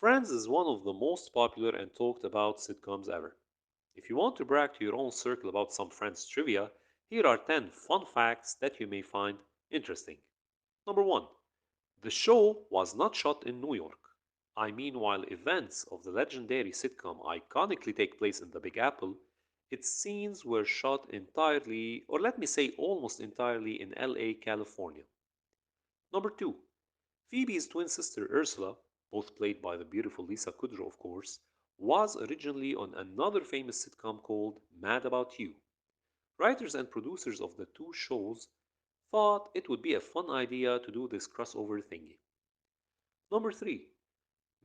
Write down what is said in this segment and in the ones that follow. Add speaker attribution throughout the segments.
Speaker 1: Friends is one of the most popular and talked about sitcoms ever. If you want to brag to your own circle about some Friends trivia, here are 10 fun facts that you may find interesting. Number 1. The show was not shot in New York. I mean, while events of the legendary sitcom iconically take place in the Big Apple, its scenes were shot entirely, or let me say almost entirely, in LA, California. Number 2. Phoebe's twin sister Ursula, both played by the beautiful Lisa Kudrow, of course, was originally on another famous sitcom called Mad About You. Writers and producers of the two shows thought it would be a fun idea to do this crossover thingy. Number 3.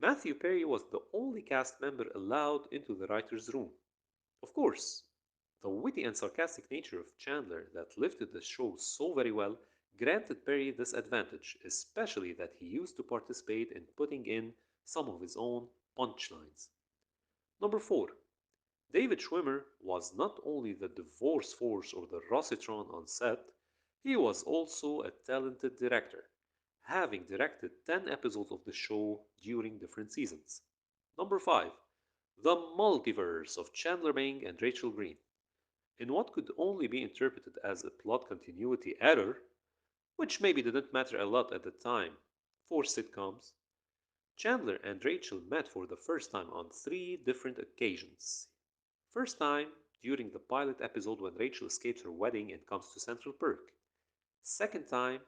Speaker 1: Matthew Perry was the only cast member allowed into the writer's room. Of course, the witty and sarcastic nature of Chandler that lifted the show so very well granted Perry this advantage, especially that he used to participate in putting in some of his own punchlines. Number 4. David Schwimmer was not only the divorce force or the Rossitron on set, he was also a talented director, having directed 10 episodes of the show during different seasons. Number 5. The multiverse of Chandler Bing and Rachel Green. In what could only be interpreted as a plot continuity error, which maybe didn't matter a lot at the time for sitcoms, Chandler and Rachel met for the first time on three different occasions. First time during the pilot episode when Rachel escapes her wedding and comes to Central Perk. Second time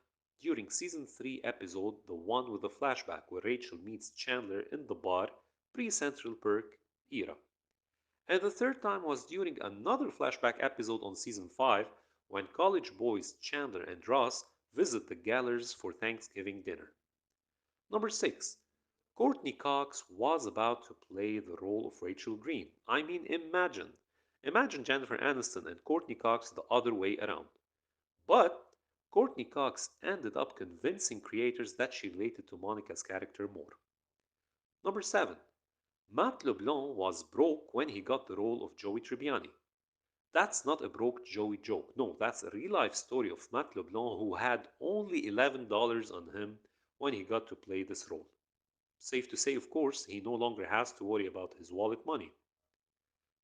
Speaker 1: during season 3 episode, the one with the flashback where Rachel meets Chandler in the bar pre Central Perk era. And the third time was during another flashback episode on season 5 when college boys Chandler and Ross visit the Gallers for Thanksgiving dinner. Number 6. Courtney Cox was about to play the role of Rachel Green. I mean, imagine. Imagine Jennifer Aniston and Courtney Cox the other way around. But Courtney Cox ended up convincing creators that she related to Monica's character more. Number 7. Matt LeBlanc was broke when he got the role of Joey Tribbiani. That's not a broke Joey joke. No, that's a real life story of Matt LeBlanc who had only $11 on him when he got to play this role. Safe to say, of course, he no longer has to worry about his wallet money.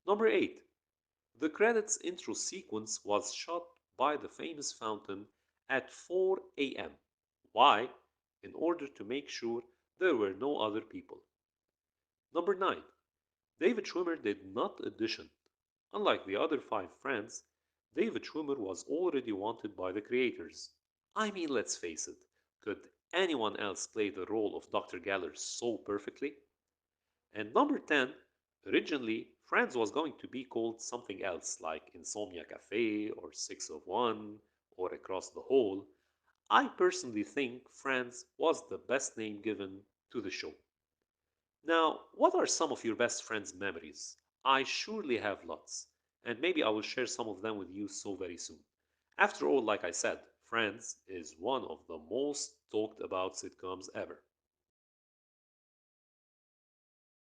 Speaker 1: Number 8. The credits intro sequence was shot by the famous fountain at 4 a.m. Why? In order to make sure there were no other people. Number 9. David Schwimmer did not audition. Unlike the other five friends, David Schwimmer was already wanted by the creators. I mean, let's face it, could anyone else play the role of Dr. Geller so perfectly? And number 10, originally, Friends was going to be called something else like Insomnia Cafe or Six of One or Across the Hall. I personally think Friends was the best name given to the show. Now, what are some of your best friends' memories? I surely have lots, and maybe I will share some of them with you so very soon. After all, like I said, Friends is one of the most talked about sitcoms ever.